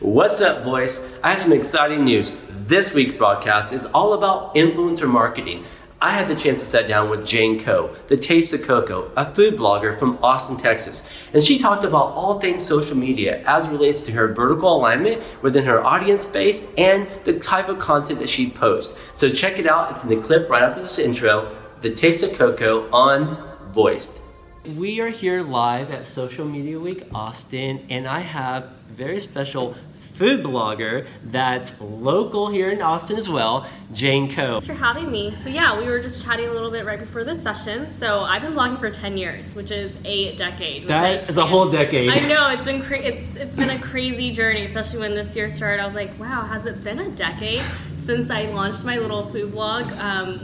What's up, boys? I have some exciting news. This week's broadcast is all about influencer marketing. I had the chance to sit down with Jane Ko, the Taste of KoKo, a food blogger from Austin, Texas. And she talked about all things social media as relates to her vertical alignment within her audience base and the type of content that she posts. So check it out. It's in the clip right after this intro, the Taste of KoKo on Voycd. We are here live at Social Media Week Austin, and I have a very special food blogger that's local here in Austin as well, Jane Ko. Thanks for having me. So yeah, we were just chatting a little bit right before this session. So I've been blogging for 10 years, which is a decade. That is a whole decade. I know, it's been a crazy journey, especially when this year started. I was like, wow, has it been a decade since I launched my little food blog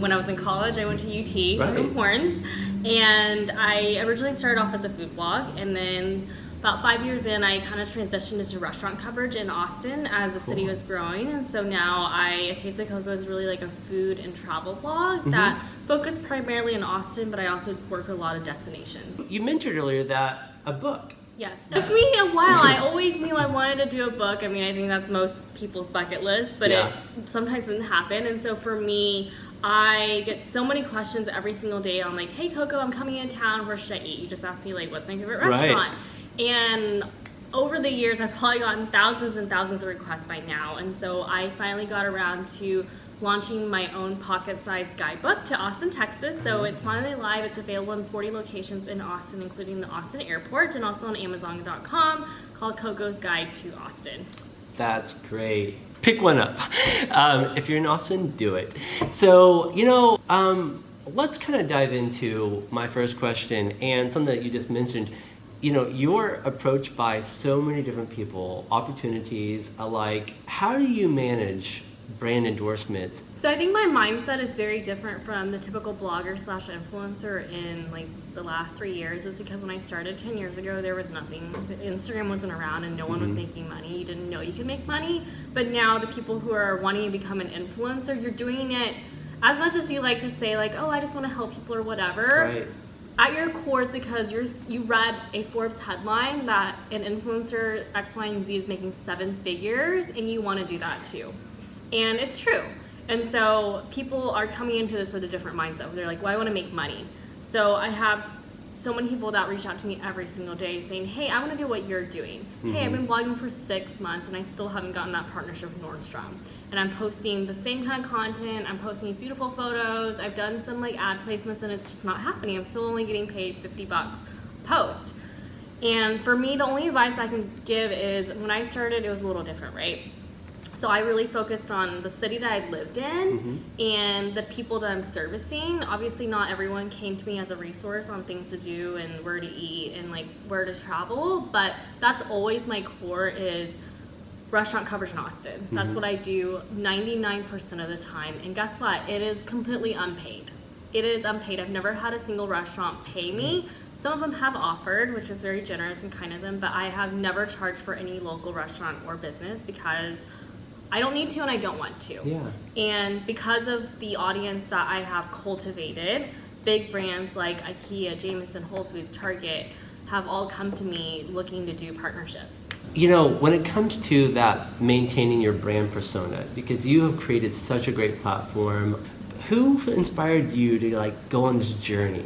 when I was in college? I went to UT, KoKo Horns, and I originally started off as a food blog, and then about 5 years in, I kind of transitioned into restaurant coverage in Austin as the city was growing. And so now Taste of KoKo is really like a food and travel blog that focuses primarily in Austin, but I also work with a lot of destinations. You mentioned earlier that a book. Yes, it took me a while. I always knew I wanted to do a book. I mean, I think that's most people's bucket list, but it sometimes didn't happen. And so for me, I get so many questions every single day on like, hey KoKo, I'm coming in town, where should I eat? You just asked me like, what's my favorite restaurant? And over the years, I've probably gotten thousands and thousands of requests by now. And so I finally got around to launching my own pocket-sized guidebook to Austin, Texas. So it's finally live. It's available in 40 locations in Austin, including the Austin airport, and also on Amazon.com, called KoKo's Guide to Austin. That's great. Pick one up. If you're in Austin, do it. So, let's kind of dive into my first question and something that you just mentioned. You're approached by so many different people, opportunities alike. How do you manage brand endorsements? So I think my mindset is very different from the typical blogger / influencer in like the last 3 years. Is because when I started 10 years ago, there was nothing. Instagram wasn't around and no one was making money. You didn't know you could make money. But now the people who are wanting to become an influencer, you're doing it as much as you like to say like, oh, I just want to help people or whatever. Right. At your core, it's because you read a Forbes headline that an influencer X, Y, and Z is making 7 figures, and you want to do that too. And it's true. And so people are coming into this with a different mindset. They're like, well, I want to make money. So I have so many people that reach out to me every single day saying, hey, I want to do what you're doing. Hey, I've been blogging for 6 months and I still haven't gotten that partnership with Nordstrom. And I'm posting the same kind of content. I'm posting these beautiful photos. I've done some like ad placements and it's just not happening. I'm still only getting paid $50 a post. And for me, the only advice I can give is when I started, it was a little different, right? So I really focused on the city that I lived in and the people that I'm servicing. Obviously not everyone came to me as a resource on things to do and where to eat and like where to travel, but that's always my core is restaurant coverage in Austin. That's what I do 99% of the time. And guess what? It is completely unpaid. It is unpaid. I've never had a single restaurant pay me. Some of them have offered, which is very generous and kind of them, but I have never charged for any local restaurant or business because I don't need to and I don't want to. Yeah. And because of the audience that I have cultivated, big brands like IKEA, Jameson, Whole Foods, Target have all come to me looking to do partnerships. When it comes to that maintaining your brand persona, because you have created such a great platform, who inspired you to go on this journey?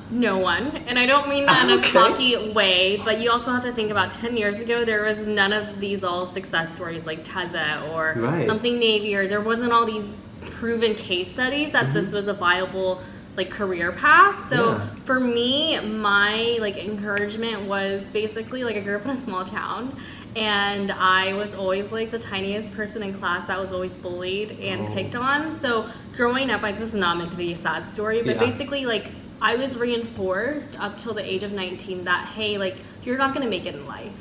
No one, and I don't mean that in a cocky way, but you also have to think about 10 years ago, there was none of these all success stories like Teza or something Navy, or there wasn't all these proven case studies that this was a viable career path. So for me, my encouragement was basically I grew up in a small town and I was always the tiniest person in class that was always bullied and picked on. So growing up, this is not meant to be a sad story, but basically I was reinforced up till the age of 19 that, hey, you're not going to make it in life.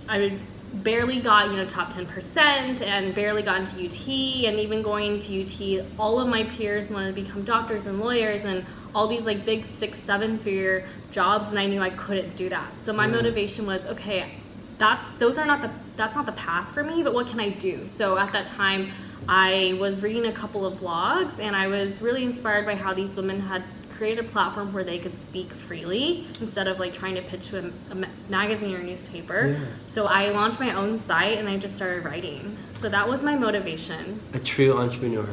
I barely got, top 10% and barely got into UT, and even going to UT, all of my peers wanted to become doctors and lawyers and all these big 6-7 figure jobs, and I knew I couldn't do that. So my motivation was, okay, that's not the path for me, but what can I do? So at that time, I was reading a couple of blogs and I was really inspired by how these women had created a platform where they could speak freely instead of like trying to pitch to a magazine or newspaper. Yeah. So I launched my own site and I just started writing. So that was my motivation. A true entrepreneur.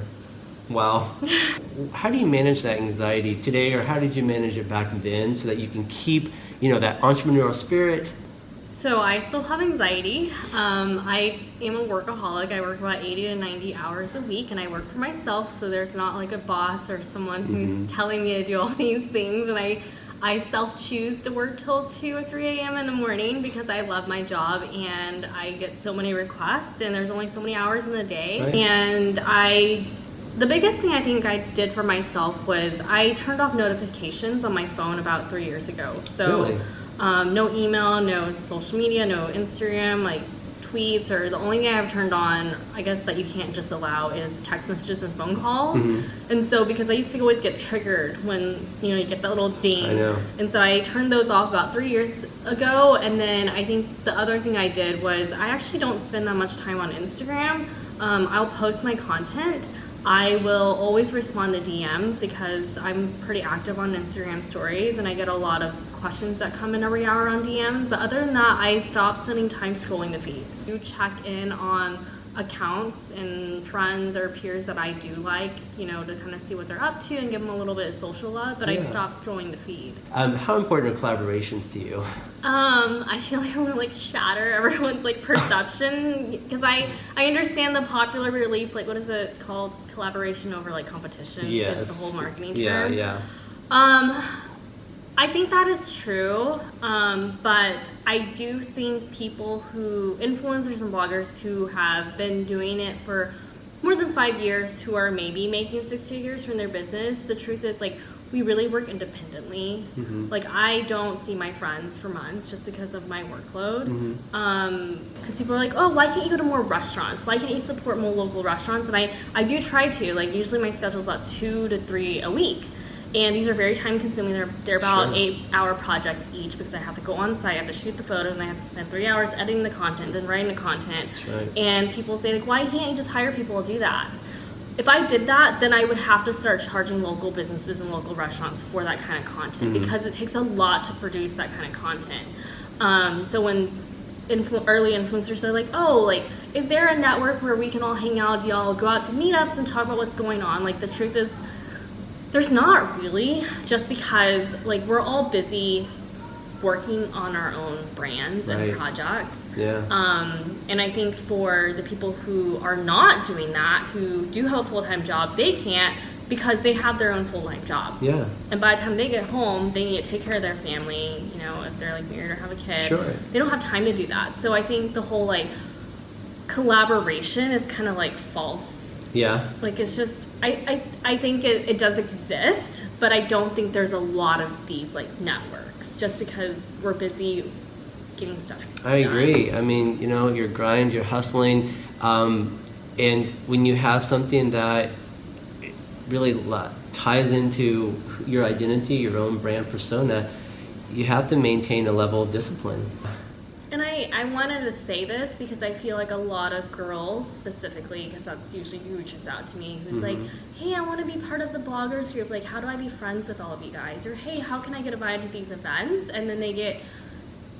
Wow. How do you manage that anxiety today, or how did you manage it back then so that you can keep, that entrepreneurial spirit? So I still have anxiety. I am a workaholic. I work about 80 to 90 hours a week, and I work for myself, so there's not like a boss or someone who's telling me to do all these things. And I self-choose to work till 2 or 3 a.m. in the morning because I love my job and I get so many requests, and there's only so many hours in the day. Right. And the biggest thing I think I did for myself was I turned off notifications on my phone about 3 years ago. So Really? No email, no social media, no Instagram, like tweets, or the only thing I've turned on, I guess, that you can't just allow is text messages and phone calls. And so because I used to always get triggered when, you get that little ding. I know. And so I turned those off about 3 years ago. And then I think the other thing I did was I actually don't spend that much time on Instagram. I'll post my content. I will always respond to DMs because I'm pretty active on Instagram stories, and I get a lot of questions that come in every hour on DMs. But other than that, I stopped spending time scrolling the feed. I check in on accounts and friends or peers that I do like, to kind of see what they're up to and give them a little bit of social love, but I stopped scrolling the feed. How important are collaborations to you? I feel like I want to like shatter everyone's like perception because I understand the popular belief, like what is it called? Collaboration over like competition. Yes. Is the whole marketing term. Yeah. I think that is true, but I do think influencers and bloggers who have been doing it for more than 5 years, who are maybe making 6 figures from their business, the truth is like we really work independently. Like I don't see my friends for months just because of my workload. Because people are like, oh, why can't you go to more restaurants? Why can't you support more local restaurants? And I do try to. Like usually my schedule is about 2 to 3 a week. And these are very time consuming. They're about 8-hour projects each because I have to go on site, I have to shoot the photo, and I have to spend 3 hours editing the content, then writing the content. That's right. And people say like, why can't you just hire people to do that? If I did that, then I would have to start charging local businesses and local restaurants for that kind of content because it takes a lot to produce that kind of content. So when early influencers are like, oh, like, is there a network where we can all hang out? Do y'all go out to meetups and talk about what's going on? Like the truth is, there's not really, just because like we're all busy working on our own brands and projects. Yeah. And I think for the people who are not doing that, who do have a full-time job, they can't because they have their own full-time job. Yeah. And by the time they get home, they need to take care of their family, if they're like married or have a kid. Sure. They don't have time to do that. So I think the whole like collaboration is kind of like false. Yeah. Like it's just, I think it does exist, but I don't think there's a lot of these like networks just because we're busy getting stuff done. I agree. I mean, your grind, you're hustling, and when you have something that really ties into your identity, your own brand persona, you have to maintain a level of discipline. And I wanted to say this because I feel like a lot of girls specifically, because that's usually who reaches out to me, who's like, hey, I want to be part of the bloggers group, like how do I be friends with all of you guys? Or hey, how can I get invited to these events? And then they get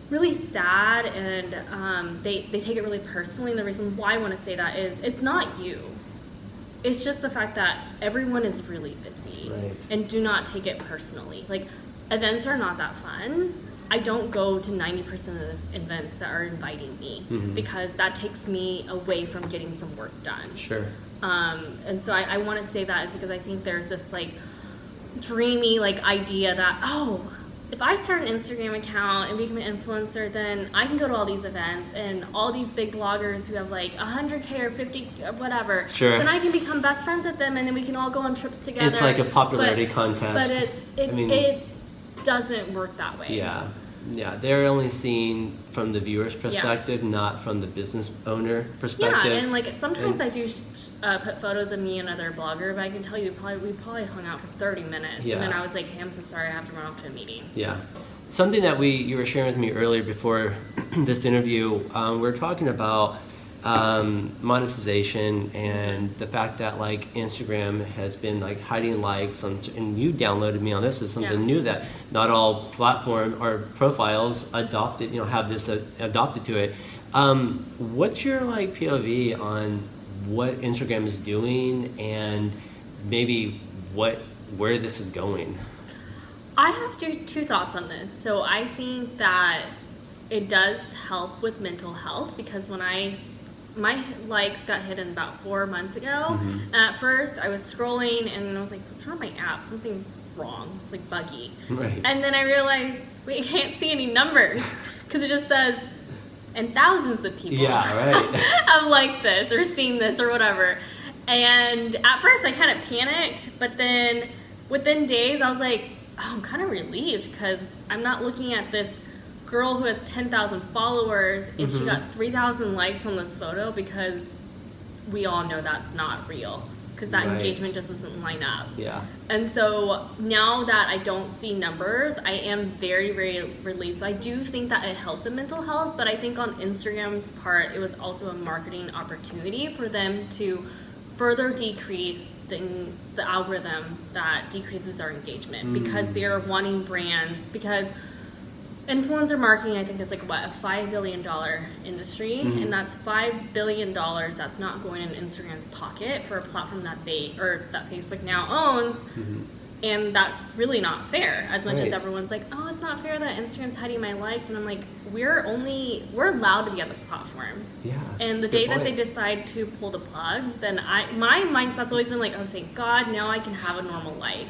really sad and they take it really personally. And the reason why I want to say that is it's not you. It's just the fact that everyone is really busy. Right. And do not take it personally. Like events are not that fun. I don't go to 90% of the events that are inviting me because that takes me away from getting some work done. Sure. And so I want to say that is because I think there's this like dreamy like idea that, oh, if I start an Instagram account and become an influencer, then I can go to all these events and all these big bloggers who have like 100K or 50 or whatever. Sure. Then I can become best friends with them and then we can all go on trips together. It's like a popularity contest. But it doesn't work that way. Yeah, they're only seeing from the viewer's perspective, not from the business owner perspective. Yeah, and like sometimes I do put photos of me and another blogger, but I can tell you we probably hung out for 30 minutes. Yeah. And then I was like, hey, I'm so sorry, I have to run off to a meeting. Yeah. Something that you were sharing with me earlier before this interview, we're talking about monetization and the fact that like Instagram has been like hiding likes on, and you downloaded me on this is something new that not all platform or profiles adopted, have this adopted to it. What's your like POV on what Instagram is doing and maybe where this is going? I have two thoughts on this. So I think that it does help with mental health, because when my likes got hidden about 4 months ago. And at first, I was scrolling and I was like, what's wrong with my app? Something's wrong, like buggy. Right. And then I realized, wait, I can't see any numbers because it just says, and thousands of people have liked this or seen this or whatever. And at first, I kind of panicked, but then within days, I was like, oh, I'm kind of relieved because I'm not looking at this girl who has 10,000 followers and she got 3,000 likes on this photo, because we all know that's not real, because that engagement just doesn't line up. Yeah. And so now that I don't see numbers, I am very, very relieved. So I do think that it helps in mental health, but I think on Instagram's part, it was also a marketing opportunity for them to further decrease the algorithm that decreases our engagement, because they're wanting brands, because influencer marketing, I think, is like what, a $5 billion industry, and that's $5 billion that's not going in Instagram's pocket for a platform that that Facebook now owns, and that's really not fair. As much as everyone's like, oh, it's not fair that Instagram's hiding my likes, and I'm like, we're allowed to be on this platform. Yeah. And the day that they decide to pull the plug, then my mindset's always been like, oh, thank God, now I can have a normal life.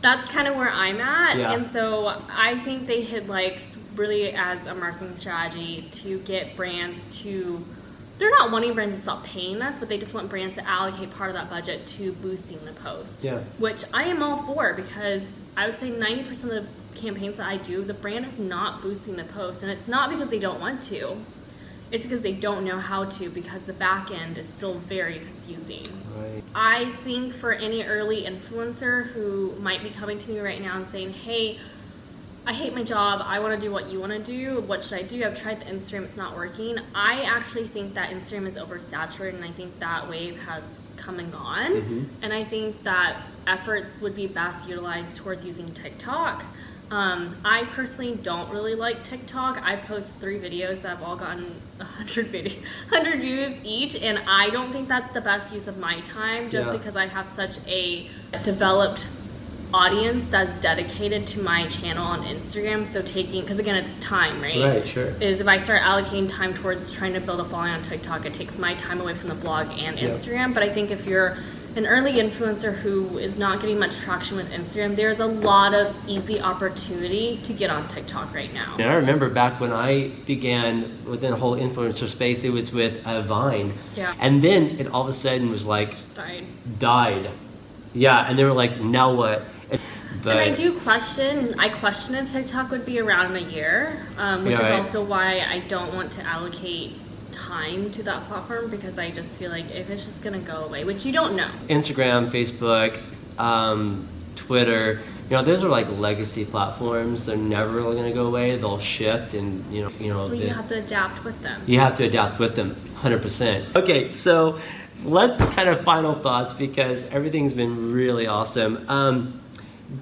That's kind of where I'm at. Yeah. And so I think they hid likes really as a marketing strategy to get brands to, they're not wanting brands to stop paying us, but they just want brands to allocate part of that budget to boosting the post. Yeah. Which I am all for, because I would say 90% of the campaigns that I do, the brand is not boosting the post. And it's not because they don't want to. It's because they don't know how to, because the back end is still very confusing. Right. I think for any early influencer who might be coming to me right now and saying, hey, I hate my job, I want to do what you want to do, what should I do? I've tried the Instagram, it's not working. I actually think that Instagram is oversaturated, and I think that wave has come and gone. And I think that efforts would be best utilized towards using TikTok. I personally don't really like TikTok. I post 3 videos that have all gotten 100 views each, and I don't think that's the best use of my time, just because I have such a developed audience that's dedicated to my channel on Instagram. So because again, it's time, right? Right, sure. Is if I start allocating time towards trying to build a following on TikTok, it takes my time away from the blog and Instagram. But I think if you're an early influencer who is not getting much traction with Instagram, there's a lot of easy opportunity to get on TikTok right now. And I remember back when I began within the whole influencer space, it was with Vine. Yeah. And then it all of a sudden was like, just died. Yeah, and they were like, now what? But and I question if TikTok would be around in a year, which is also why I don't want to allocate time to that platform, because I just feel like if it's just gonna go away, which you don't know. Instagram, Facebook, Twitter, those are like legacy platforms. They're never really gonna go away. They'll shift, and well, you have to adapt with them. You have to adapt with them, 100%. Okay, so let's kind of final thoughts, because everything's been really awesome.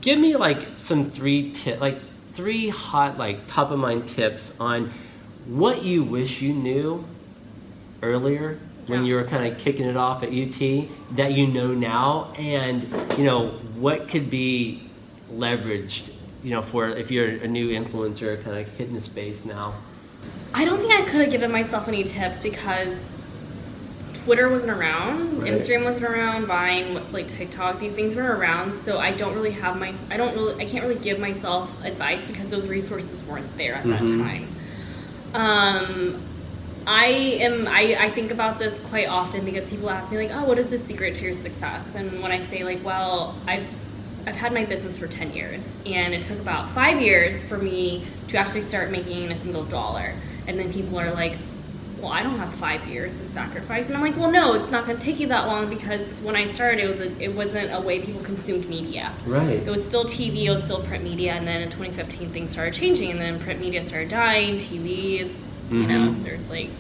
Give me like some 3 hot, like top of mind tips on what you wish you knew earlier when you were kind of kicking it off at UT that you know now, and what could be leveraged for if you're a new influencer kind of hitting the space now. I don't think I could have given myself any tips, because Twitter wasn't around, Instagram wasn't around, Vine, like TikTok, these things weren't around, so I can't really give myself advice, because those resources weren't there at that time. I think about this quite often, because people ask me like, oh, what is the secret to your success? And when I say like, well, I've had my business for 10 years, and it took about 5 years for me to actually start making a single dollar. And then people are like, well, I don't have 5 years to sacrifice. And I'm like, well, no, it's not going to take you that long, because when I started, it wasn't a way people consumed media. Right. It was still TV, it was still print media, and then in 2015 things started changing, and then print media started dying, TVs, there's like,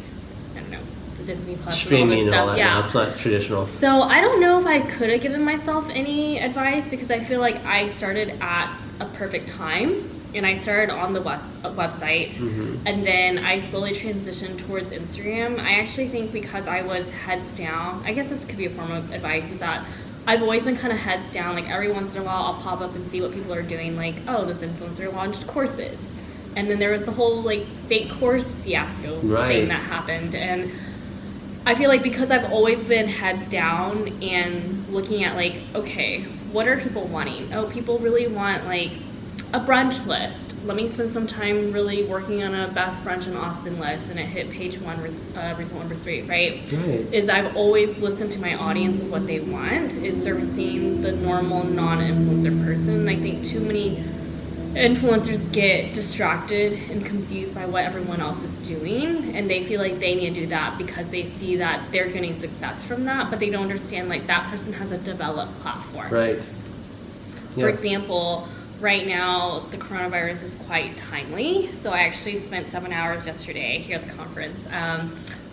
I don't know, the Disney Plus streaming and all this stuff. Yeah, it's not traditional. So I don't know if I could have given myself any advice because I feel like I started at a perfect time. And I started on the website, and then I slowly transitioned towards Instagram. I actually think because I was heads down, I guess this could be a form of advice, is that I've always been kind of heads down. Like every once in a while I'll pop up and see what people are doing, like, oh, this influencer launched courses. And then there was the whole like fake course fiasco thing that happened. And I feel like because I've always been heads down and looking at like, okay, what are people wanting? Oh, people really want like a brunch list. Let me spend some time really working on a best brunch in Austin list, and it hit page 1, result number 3, right? Is I've always listened to my audience of what they want, is servicing the normal non-influencer person. I think too many influencers get distracted and confused by what everyone else is doing, and they feel like they need to do that because they see that they're getting success from that, but they don't understand like that person has a developed platform. For example, right now, the coronavirus is quite timely, so I actually spent 7 hours yesterday here at the conference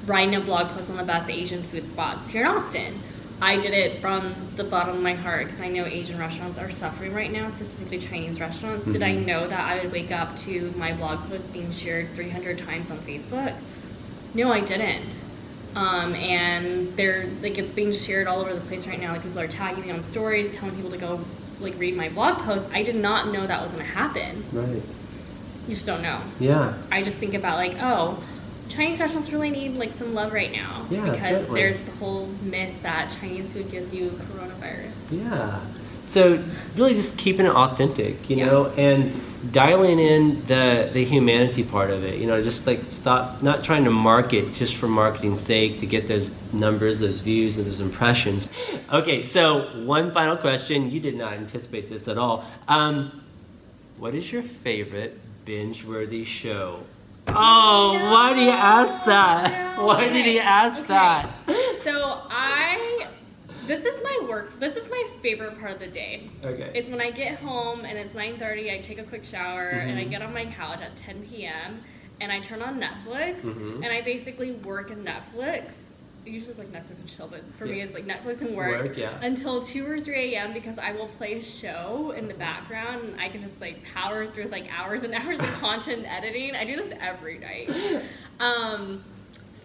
writing a blog post on the best Asian food spots here in Austin. I did it from the bottom of my heart because I know Asian restaurants are suffering right now, specifically Chinese restaurants. Did I know that I would wake up to my blog post being shared 300 times on Facebook? No, I didn't. And they're like, it's being shared all over the place right now. Like people are tagging me on stories, telling people to go like read my blog post. I did not know that was going to happen. You just don't know. I just think about like, oh, Chinese restaurants really need like some love right now because there's the whole myth that Chinese food gives you coronavirus. So really just keeping it authentic, you know, and dialing in the humanity part of it, you know, just like stop not trying to market just for marketing's sake to get those numbers, those views, and those impressions. Okay, so one final question. You did not anticipate this at all. What is your favorite binge-worthy show? Oh, no. Why do you ask that? No. Why did he ask that? So this is my favorite part of the day. It's when I get home and it's 9:30, I take a quick shower and I get on my couch at 10 p.m. and I turn on Netflix and I basically work in Netflix. Usually it's like Netflix and chill, but for me it's like Netflix and work until 2 or 3 a.m. because I will play a show in the background and I can just like power through like hours and hours of content editing. I do this every night.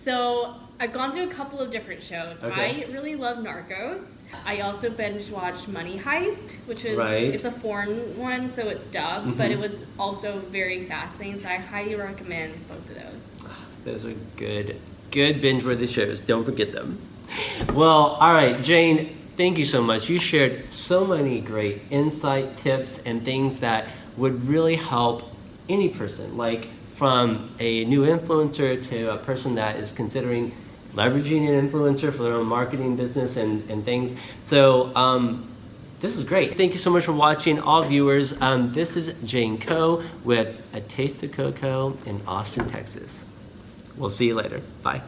So I've gone through a couple of different shows. I really love Narcos. I also binge watched Money Heist, which is it's a foreign one, so it's dubbed, but it was also very fascinating. So I highly recommend both of those. Those are good binge-worthy shows. Don't forget them. Well, all right, Jane, thank you so much. You shared so many great insight, tips, and things that would really help any person, like from a new influencer to a person that is considering leveraging an influencer for their own marketing business and things. So this is great. Thank you so much for watching, all viewers. This is Jane Ko with A Taste of KoKo in Austin, Texas. We'll see you later. Bye.